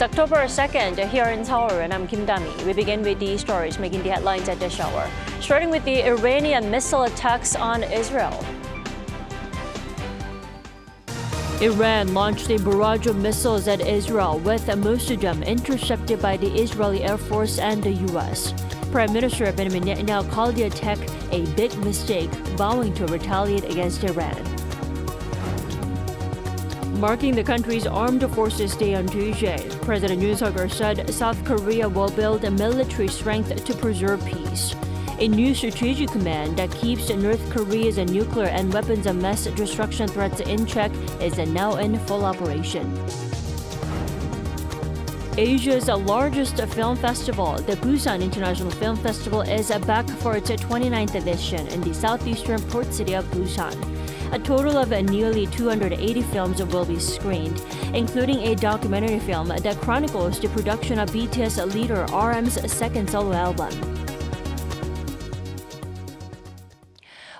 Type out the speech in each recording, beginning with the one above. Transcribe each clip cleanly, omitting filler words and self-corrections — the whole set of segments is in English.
It's October 2nd here in Seoul, and I'm Kim Dami. We begin with these stories making the headlines at this hour. Starting with the Iranian missile attacks on Israel. Iran launched a barrage of missiles at Israel, with most of them intercepted by the Israeli Air Force and the U.S. Prime Minister Benjamin Netanyahu called the attack a big mistake, vowing to retaliate against Iran. Marking the country's armed forces day on Tuesday, President Yoon said South Korea will build a military strength to preserve peace. A new strategic command that keeps North Korea's nuclear and weapons of mass destruction threats in check is now in full operation. Asia's largest film festival, the Busan International Film Festival, is back for its 29th edition in the southeastern port city of Busan. A total of nearly 280 films will be screened, including a documentary film that chronicles the production of BTS leader RM's second solo album.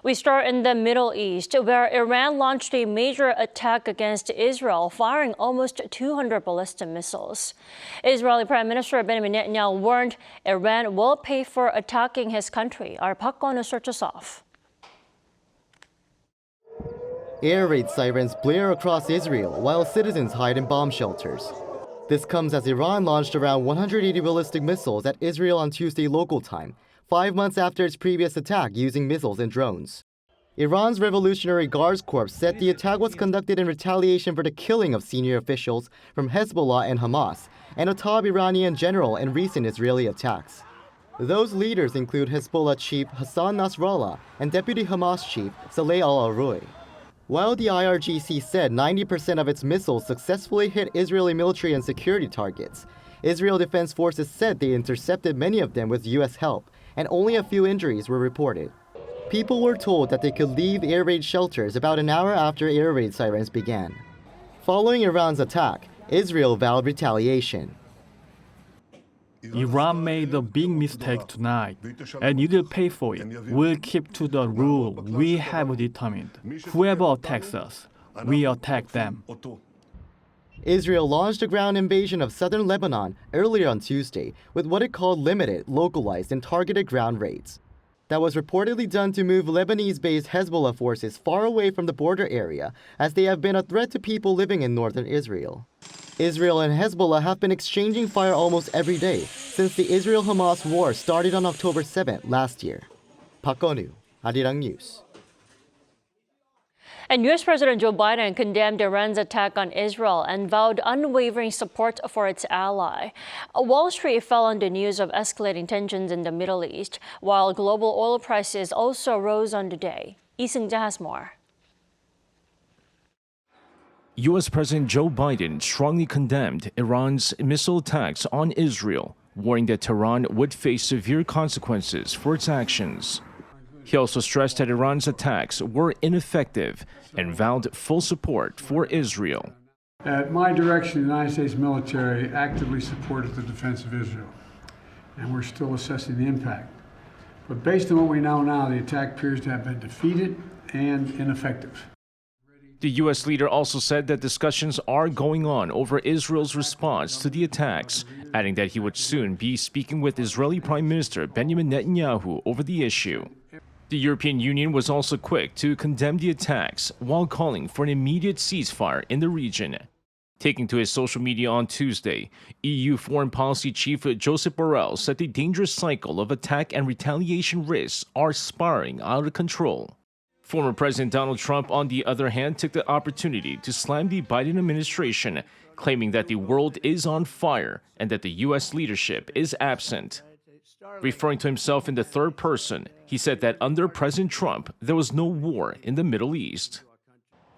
We start in the Middle East, where Iran launched a major attack against Israel, firing almost 200 ballistic missiles. Israeli Prime Minister Benjamin Netanyahu warned Iran will pay for attacking his country. Our Park Kwon starts us off. Air raid sirens blare across Israel while citizens hide in bomb shelters. This comes as Iran launched around 180 ballistic missiles at Israel on Tuesday local time, 5 months after its previous attack using missiles and drones. Iran's Revolutionary Guards Corps said the attack was conducted in retaliation for the killing of senior officials from Hezbollah and Hamas and a top Iranian general in recent Israeli attacks. Those leaders include Hezbollah chief Hassan Nasrallah and deputy Hamas chief Saleh al-Aroi. While the IRGC said 90% of its missiles successfully hit Israeli military and security targets, Israel Defense Forces said they intercepted many of them with U.S. help, and only a few injuries were reported. People were told that they could leave air raid shelters about an hour after air raid sirens began. Following Iran's attack, Israel vowed retaliation. Iran made a big mistake tonight, and you will pay for it. We'll keep to the rule we have determined. Whoever attacks us, we attack them. Israel launched a ground invasion of southern Lebanon earlier on Tuesday with what it called limited, localized, and targeted ground raids. That was reportedly done to move Lebanese-based Hezbollah forces far away from the border area, as they have been a threat to people living in northern Israel. Israel and Hezbollah have been exchanging fire almost every day since the Israel-Hamas war started on October 7th last year. Park Kwon, Arirang News. And U.S. President Joe Biden condemned Iran's attack on Israel and vowed unwavering support for its ally. Wall Street fell on the news of escalating tensions in the Middle East, while global oil prices also rose on the day. Lee Seung-jae has more. U.S. President Joe Biden strongly condemned Iran's missile attacks on Israel, warning that Tehran would face severe consequences for its actions. He also stressed that Iran's attacks were ineffective and vowed full support for Israel. At my direction, the United States military actively supported the defense of Israel, and we're still assessing the impact. But based on what we know now, the attack appears to have been defeated and ineffective. The U.S. leader also said that discussions are going on over Israel's response to the attacks, adding that he would soon be speaking with Israeli Prime Minister Benjamin Netanyahu over the issue. The European Union was also quick to condemn the attacks while calling for an immediate ceasefire in the region. Taking to his social media on Tuesday, EU Foreign Policy Chief Josep Borrell said the dangerous cycle of attack and retaliation risks are spiraling out of control. Former President Donald Trump, on the other hand, took the opportunity to slam the Biden administration, claiming that the world is on fire and that the U.S. leadership is absent. Referring to himself in the third person, he said that under President Trump, there was no war in the Middle East.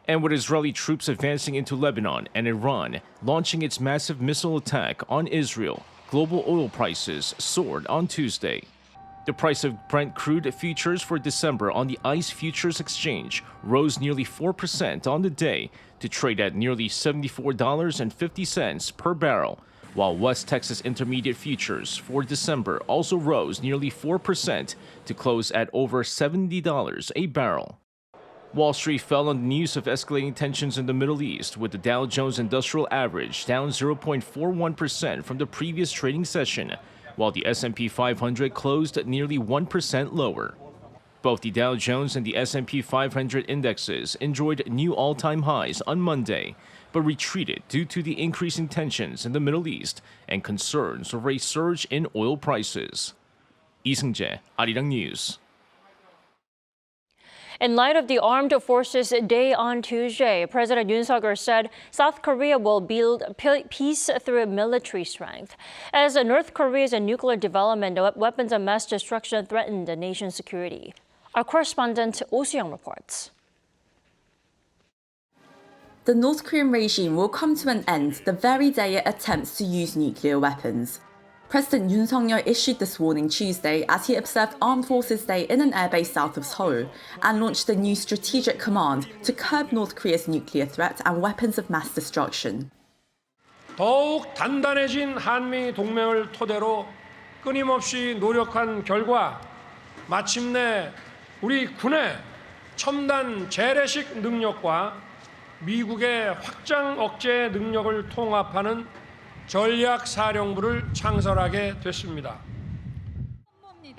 And with Israeli troops advancing into Lebanon and Iran launching its massive missile attack on Israel, global oil prices soared on Tuesday. The price of Brent crude futures for December on the ICE Futures Exchange rose nearly 4% on the day to trade at nearly $74.50 per barrel, while West Texas Intermediate futures for December also rose nearly 4% to close at over $70 a barrel. Wall Street fell on the news of escalating tensions in the Middle East, with the Dow Jones Industrial Average down 0.41% from the previous trading session, while the S&P 500 closed at nearly 1% lower. Both the Dow Jones and the S&P 500 indexes enjoyed new all-time highs on Monday, but retreated due to the increasing tensions in the Middle East and concerns over a surge in oil prices. 이승재, Arirang News. In light of the Armed Forces Day on Tuesday, President Yoon said South Korea will build peace through military strength. As North Korea's nuclear development, weapons of mass destruction threaten the nation's security. Our correspondent Oh Soo-young reports. The North Korean regime will come to an end the very day it attempts to use nuclear weapons. President Yoon issued this warning Tuesday as he observed Armed Forces Day in an airbase south of Seoul and launched a new strategic command to curb North Korea's nuclear threat and weapons of mass destruction. 더욱 단단해진 한미 동맹을 토대로 끊임없이 노력한 결과 마침내 우리 군의 첨단 재래식 능력과 미국의 확장 억제 능력을 통합하는 전략사령부를 창설하게 됐습니다.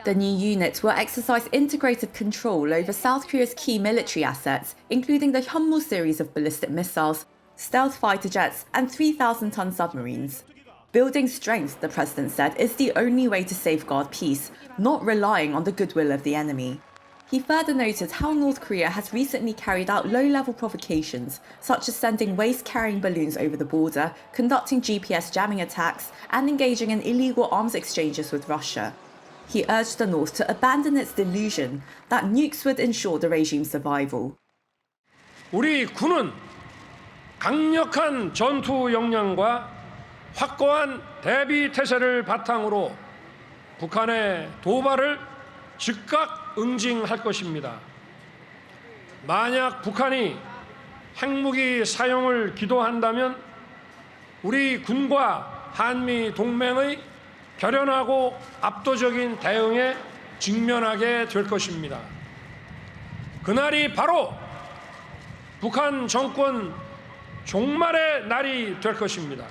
The new unit will exercise integrated control over South Korea's key military assets, including the Hyunmoo series of ballistic missiles, stealth fighter jets, and 3,000-ton submarines. Building strength, the president said, is the only way to safeguard peace, not relying on the goodwill of the enemy. He further noted how North Korea has recently carried out low-level provocations, such as sending waste-carrying balloons over the border, conducting GPS jamming attacks, and engaging in illegal arms exchanges with Russia. He urged the North to abandon its delusion that nukes would ensure the regime's survival. 우리 군은 강력한 전투 역량과 확고한 대비 태세를 바탕으로 북한의 도발을 즉각 응징할 것입니다. 만약 북한이 핵무기 사용을 기도한다면 우리 군과 한미 동맹의 결연하고 압도적인 대응에 직면하게 될 것입니다. 그날이 바로 북한 정권 종말의 날이 될 것입니다.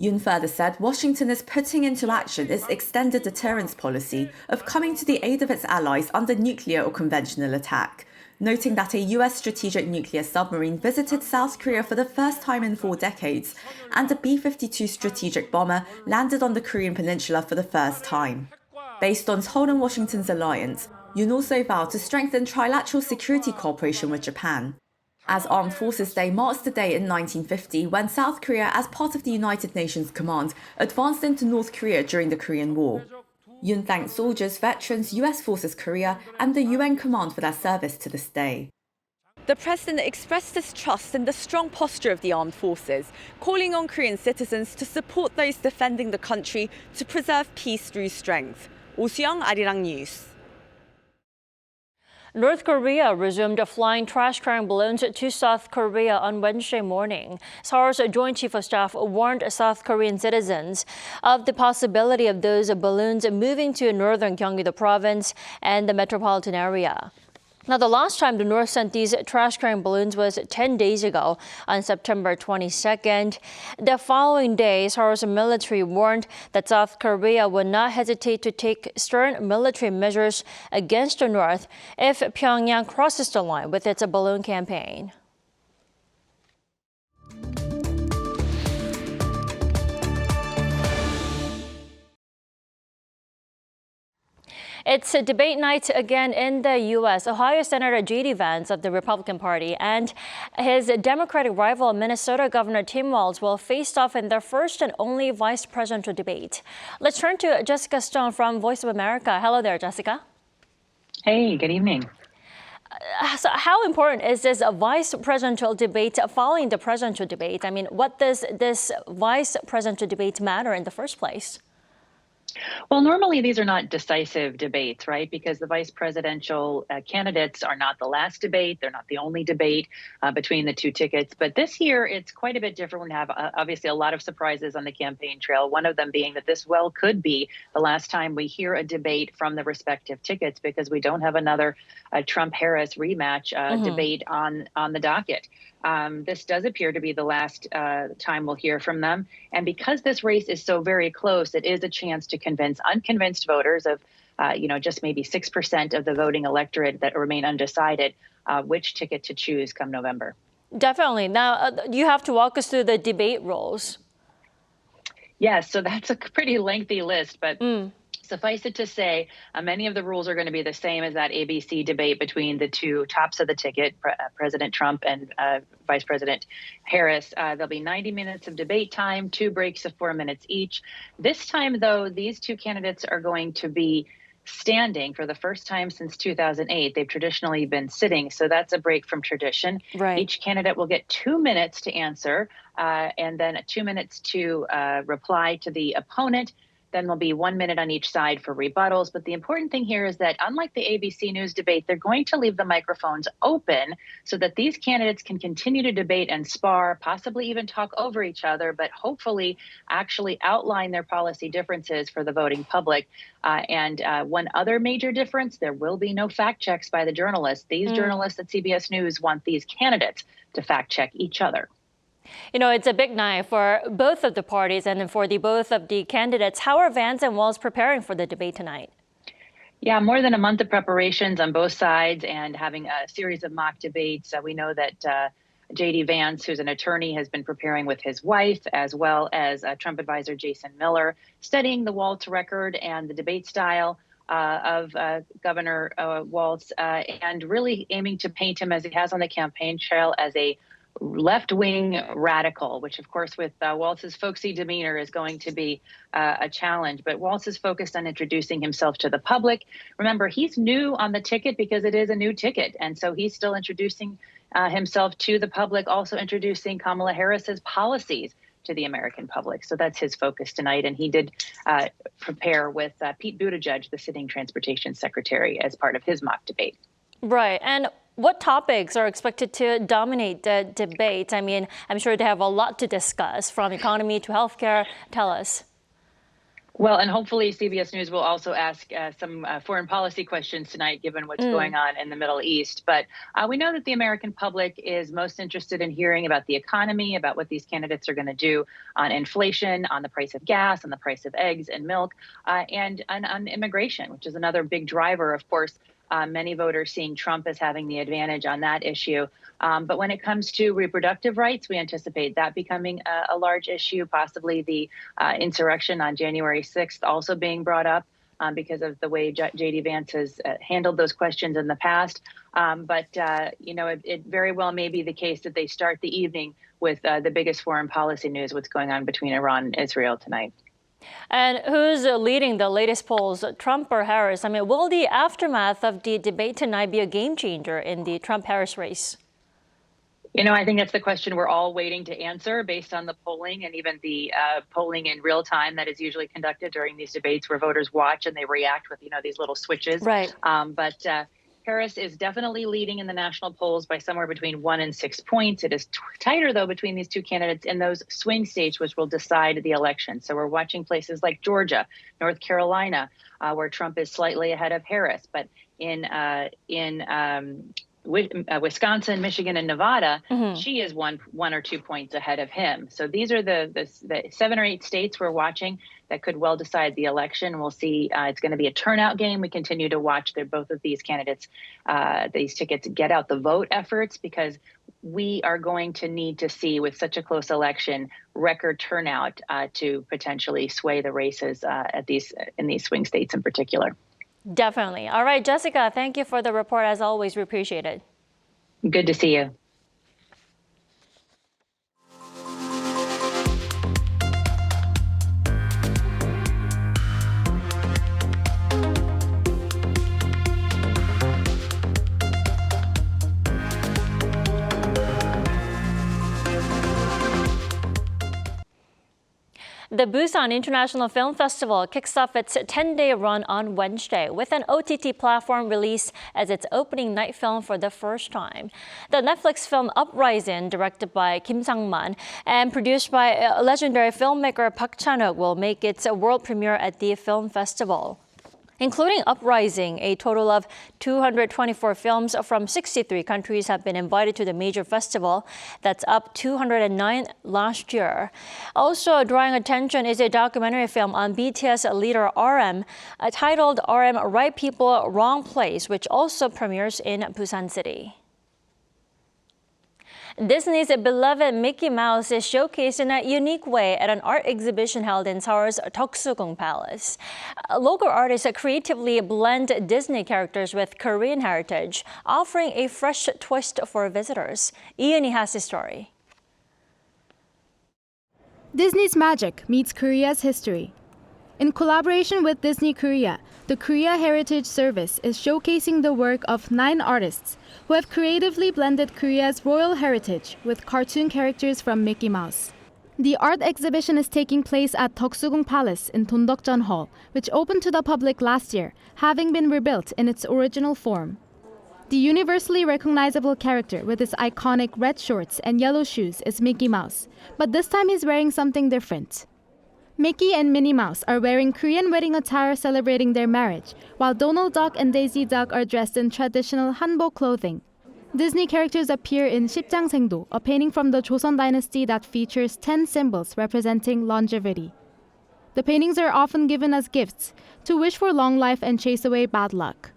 Yoon further said Washington is putting into action its extended deterrence policy of coming to the aid of its allies under nuclear or conventional attack, noting that a US strategic nuclear submarine visited South Korea for the first time in 4 decades, and a B-52 strategic bomber landed on the Korean peninsula for the first time. Based on Seoul and Washington's alliance, Yoon also vowed to strengthen trilateral security cooperation with Japan. As Armed Forces Day marks the day in 1950 when South Korea, as part of the United Nations Command, advanced into North Korea during the Korean War. Yoon thanked soldiers, veterans, US Forces Korea, and the UN Command for their service to this day. The president expressed his trust in the strong posture of the armed forces, calling on Korean citizens to support those defending the country to preserve peace through strength. Oh Soo-young, Arirang News. North Korea resumed flying trash-carrying balloons to South Korea on Wednesday morning. Seoul's Joint Chief of Staff warned South Korean citizens of the possibility of those balloons moving to northern Gyeonggi-do province and the metropolitan area. Now, the last time the North sent these trash-carrying balloons was 10 days ago on September 22nd. The following day, Seoul's military warned that South Korea would not hesitate to take stern military measures against the North if Pyongyang crosses the line with its balloon campaign. It's a debate night again in the U.S. Ohio Senator J.D. Vance of the Republican Party and his Democratic rival Minnesota Governor Tim Walz will face off in their first and only vice presidential debate. Let's turn to Jessica Stone from Voice of America. Hello there, Jessica. Hey, good evening. So how important is this vice presidential debate following the presidential debate? I mean, what does this vice presidential debate matter in the first place? Well, normally these are not decisive debates, right? Because the vice presidential candidates are not the last debate. They're not the only debate between the two tickets. But this year, it's quite a bit different. We have obviously a lot of surprises on the campaign trail, one of them being that this well could be the last time we hear a debate from the respective tickets because we don't have another Trump-Harris rematch debate on the docket. This does appear to be the last time we'll hear from them. And because this race is so very close, it is a chance to convince unconvinced voters of, just maybe 6% of the voting electorate that remain undecided which ticket to choose come November. Definitely. Now, you have to walk us through the debate roles. Yes, so that's a pretty lengthy list, but suffice it to say, many of the rules are going to be the same as that ABC debate between the two tops of the ticket, President Trump and Vice President Harris. There'll be 90 minutes of debate time, 2 breaks of 4 minutes each. This time, though, these two candidates are going to be standing for the first time since 2008. They've traditionally been sitting, so that's a break from tradition. Right. Each candidate will get 2 minutes to answer and then 2 minutes to reply to the opponent. Then there'll be 1 minute on each side for rebuttals. But the important thing here is that unlike the ABC News debate, they're going to leave the microphones open so that these candidates can continue to debate and spar, possibly even talk over each other, but hopefully actually outline their policy differences for the voting public. And one other major difference, there will be no fact checks by the journalists. These journalists at CBS News want these candidates to fact check each other. It's a big night for both of the parties and for both of the candidates. How are Vance and Walz preparing for the debate tonight? Yeah, more than a month of preparations on both sides and having a series of mock debates. We know that J.D. Vance, who's an attorney, has been preparing with his wife, as well as Trump advisor Jason Miller, studying the Walz record and the debate style of Governor Walz, and really aiming to paint him, as he has on the campaign trail, as a left-wing radical, which of course with Walz's folksy demeanor is going to be a challenge. But Walz is focused on introducing himself to the public. Remember, he's new on the ticket because it is a new ticket. And so he's still introducing himself to the public, also introducing Kamala Harris's policies to the American public. So that's his focus tonight. And he did prepare with Pete Buttigieg, the sitting transportation secretary, as part of his mock debate. Right. And what topics are expected to dominate the debate? I mean, I'm sure they have a lot to discuss, from economy to healthcare. Tell us. Well, and hopefully CBS News will also ask some foreign policy questions tonight, given what's going on in the Middle East. But we know that the American public is most interested in hearing about the economy, about what these candidates are going to do on inflation, on the price of gas, on the price of eggs and milk, and on immigration, which is another big driver, of course. Many voters seeing Trump as having the advantage on that issue. But when it comes to reproductive rights, we anticipate that becoming a large issue, possibly the insurrection on January 6th also being brought up because of the way J.D. Vance has handled those questions in the past. But it very well may be the case that they start the evening with the biggest foreign policy news, what's going on between Iran and Israel tonight. And who's leading the latest polls, Trump or Harris? I mean, will the aftermath of the debate tonight be a game changer in the Trump-Harris race? I think that's the question we're all waiting to answer based on the polling and even the polling in real time that is usually conducted during these debates where voters watch and they react with, these little switches. Right. But Harris is definitely leading in the national polls by somewhere between 1 and 6 points. It is tighter, though, between these two candidates in those swing states, which will decide the election. So we're watching places like Georgia, North Carolina, where Trump is slightly ahead of Harris. But in Wisconsin, Michigan, and Nevada, she is one or 2 points ahead of him. So these are the 7 or 8 states we're watching that could well decide the election. We'll see. It's going to be a turnout game. We continue to watch both of these candidates, these tickets, get out the vote efforts, because we are going to need to see, with such a close election, record turnout to potentially sway the races in these swing states in particular. Definitely. All right, Jessica, thank you for the report. As always, we appreciate it. Good to see you. The Busan International Film Festival kicks off its 10-day run on Wednesday with an OTT platform release as its opening night film for the first time. The Netflix film Uprising, directed by Kim Sang-man and produced by legendary filmmaker Park Chan-wook, will make its world premiere at the film festival. Including Uprising, a total of 224 films from 63 countries have been invited to the major festival. That's up 209 last year. Also drawing attention is a documentary film on BTS leader RM, titled RM Right People, Wrong Place, which also premieres in Busan City. Disney's beloved Mickey Mouse is showcased in a unique way at an art exhibition held in Seoul's Deoksugung Palace. Local artists creatively blend Disney characters with Korean heritage, offering a fresh twist for visitors. Yoon has the story. Disney's magic meets Korea's history. In collaboration with Disney Korea, the Korea Heritage Service is showcasing the work of 9 artists who have creatively blended Korea's royal heritage with cartoon characters from Mickey Mouse. The art exhibition is taking place at Deoksugung Palace in Dondokjeon Hall, which opened to the public last year, having been rebuilt in its original form. The universally recognizable character with his iconic red shorts and yellow shoes is Mickey Mouse, but this time he's wearing something different. Mickey and Minnie Mouse are wearing Korean wedding attire celebrating their marriage, while Donald Duck and Daisy Duck are dressed in traditional hanbok clothing. Disney characters appear in 십장생도, a painting from the Joseon dynasty that features 10 symbols representing longevity. The paintings are often given as gifts to wish for long life and chase away bad luck.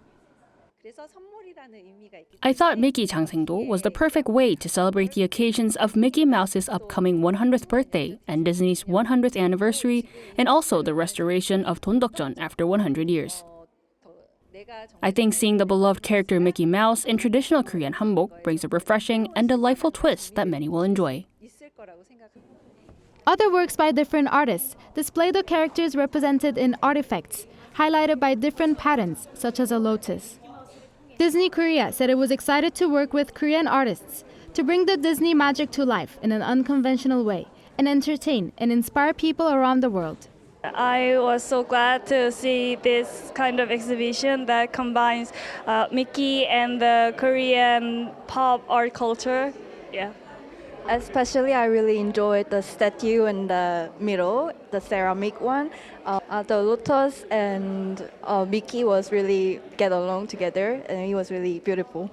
I thought Mickey 장생도 was the perfect way to celebrate the occasions of Mickey Mouse's upcoming 100th birthday and Disney's 100th anniversary, and also the restoration of Dondokjeon after 100 years. I think seeing the beloved character Mickey Mouse in traditional Korean hanbok brings a refreshing and delightful twist that many will enjoy. Other works by different artists display the characters represented in artifacts, highlighted by different patterns, such as a lotus. Disney Korea said it was excited to work with Korean artists to bring the Disney magic to life in an unconventional way and entertain and inspire people around the world. I was so glad to see this kind of exhibition that combines Mickey and the Korean pop art culture. Yeah. Especially, I really enjoyed the statue in the middle, the ceramic one. The lotus and Mickey was really get along together, and it was really beautiful.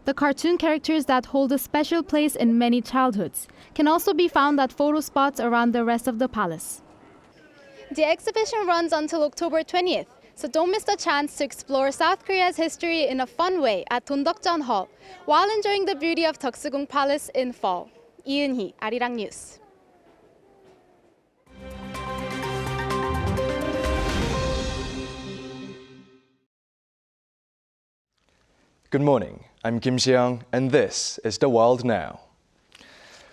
The cartoon characters that hold a special place in many childhoods can also be found at photo spots around the rest of the palace. The exhibition runs until October 20th, so don't miss the chance to explore South Korea's history in a fun way at Dondokjeon Hall while enjoying the beauty of Deoksugung Palace in fall. Yoon, Arirang News. Good morning, I'm Kim Seong, and this is The World Now.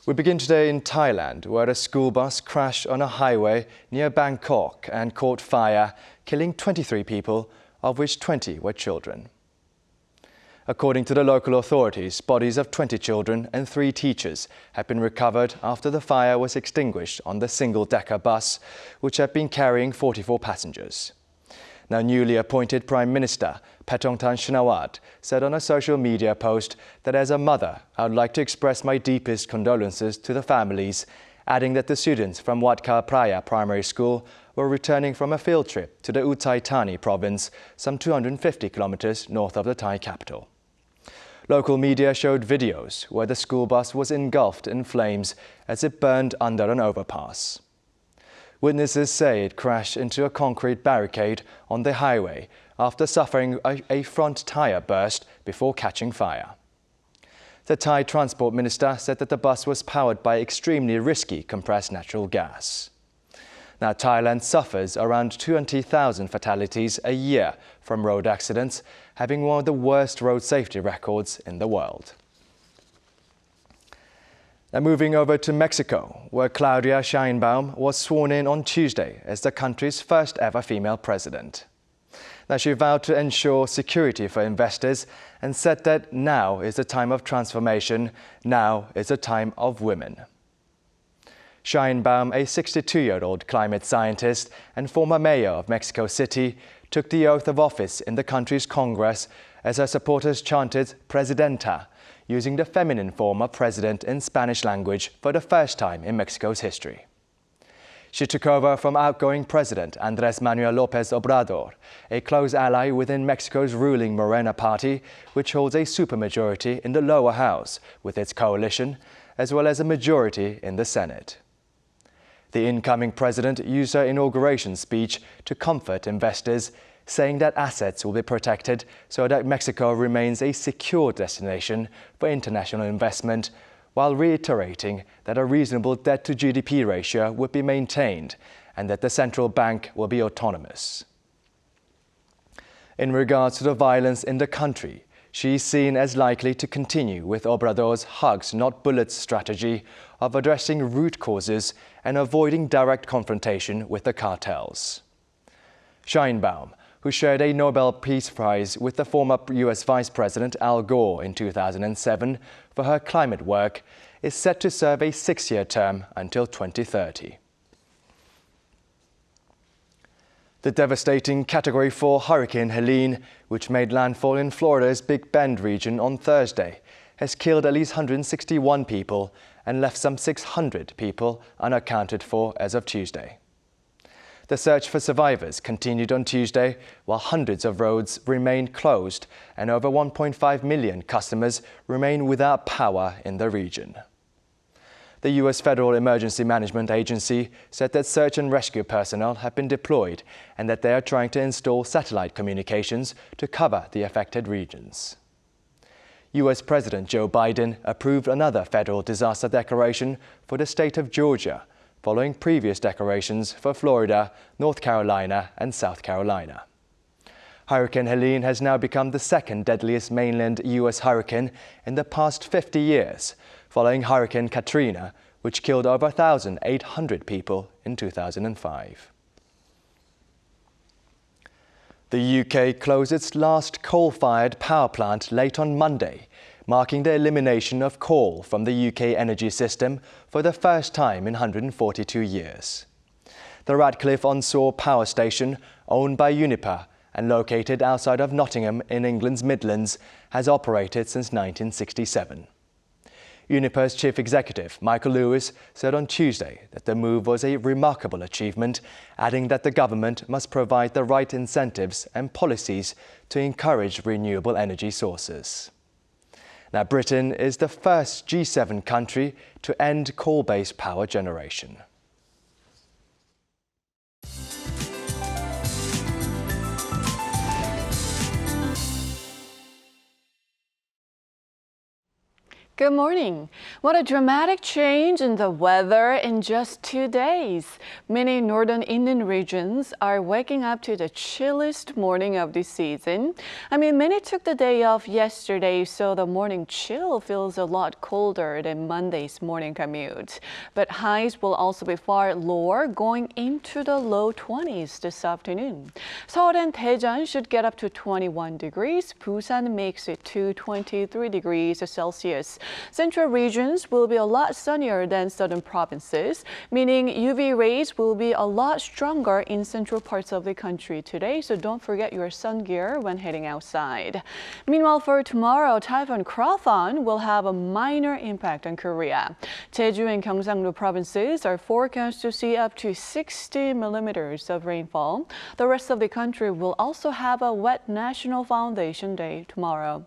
We begin today in Thailand, where a school bus crashed on a highway near Bangkok and caught fire, killing 23 people, of which 20 were children. According to the local authorities, bodies of 20 children and 3 teachers have been recovered after the fire was extinguished on the single-decker bus, which had been carrying 44 passengers. Now newly appointed Prime Minister Paetongtarn Shinawatra said on a social media post that as a mother, I would like to express my deepest condolences to the families, adding that the students from Wat Kha Praya Primary School were returning from a field trip to the Uthai Thani province, some 250 kilometers north of the Thai capital. Local media showed videos where the school bus was engulfed in flames as it burned under an overpass. Witnesses say it crashed into a concrete barricade on the highway after suffering a front tire burst before catching fire. The Thai Transport Minister said that the bus was powered by extremely risky compressed natural gas. Now, Thailand suffers around 20,000 fatalities a year from road accidents, having one of the worst road safety records in the world. Now moving over to Mexico, where Claudia Sheinbaum was sworn in on Tuesday as the country's first ever female president. Now she vowed to ensure security for investors and said that now is a time of transformation, now is a time of women. Sheinbaum, a 62-year-old climate scientist and former mayor of Mexico City, took the oath of office in the country's Congress as her supporters chanted Presidenta, using the feminine form of president in Spanish language for the first time in Mexico's history. She took over from outgoing President Andrés Manuel López Obrador, a close ally within Mexico's ruling Morena party, which holds a supermajority in the lower house with its coalition, as well as a majority in the Senate. The incoming president used her inauguration speech to comfort investors, saying that assets will be protected so that Mexico remains a secure destination for international investment, while reiterating that a reasonable debt-to-GDP ratio would be maintained and that the central bank will be autonomous. In regards to the violence in the country, she is seen as likely to continue with Obrador's hugs not bullets strategy of addressing root causes and avoiding direct confrontation with the cartels. Sheinbaum, who shared a Nobel Peace Prize with the former U.S. Vice President Al Gore in 2007 for her climate work, is set to serve a 6-year term until 2030. The devastating Category 4 Hurricane Helene, which made landfall in Florida's Big Bend region on Thursday, has killed at least 161 people and left some 600 people unaccounted for as of Tuesday. The search for survivors continued on Tuesday, while hundreds of roads remained closed and over 1.5 million customers remain without power in the region. The U.S. Federal Emergency Management Agency said that search and rescue personnel have been deployed and that they are trying to install satellite communications to cover the affected regions. U.S. President Joe Biden approved another federal disaster declaration for the state of Georgia, following previous declarations for Florida, North Carolina, and South Carolina. Hurricane Helene has now become the second deadliest mainland U.S. hurricane in the past 50 years, following Hurricane Katrina, which killed over 1,800 people in 2005. The UK closed its last coal-fired power plant late on Monday, marking the elimination of coal from the UK energy system for the first time in 142 years. The Radcliffe-on-Soar power station, owned by Uniper and located outside of Nottingham in England's Midlands, has operated since 1967. Uniper's chief executive, Michael Lewis, said on Tuesday that the move was a remarkable achievement, adding that the government must provide the right incentives and policies to encourage renewable energy sources. Now, Britain is the first G7 country to end coal-based power generation. Good morning. What a dramatic change in the weather in just 2 days. Many northern Indian regions are waking up to the chilliest morning of the season. Many took the day off yesterday, so the morning chill feels a lot colder than Monday's morning commute. But highs will also be far lower, going into the low 20s this afternoon. Seoul and Daejeon should get up to 21 degrees. Busan makes it to 23 degrees Celsius. Central regions will be a lot sunnier than southern provinces, meaning UV rays will be a lot stronger in central parts of the country today, so don't forget your sun gear when heading outside. Meanwhile, for tomorrow, Typhoon Krathon will have a minor impact on Korea. Jeju and Gyeongsang-do provinces are forecast to see up to 60 millimeters of rainfall. The rest of the country will also have a wet National Foundation Day tomorrow.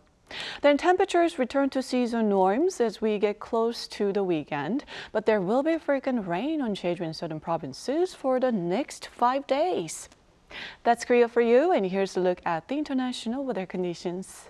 Then temperatures return to season norms as we get close to the weekend, but there will be frequent rain on Jeju and southern provinces for the next 5 days. That's Korea for you, and here's a look at the international weather conditions.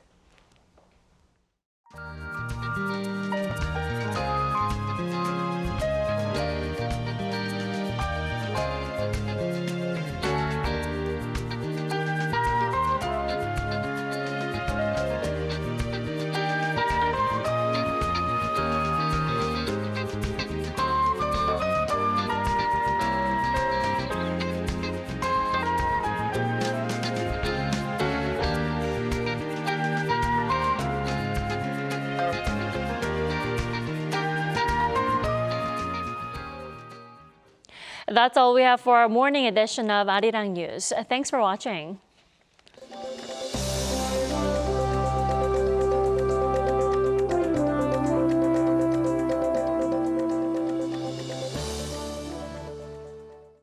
That's all we have for our morning edition of Arirang News. Thanks for watching.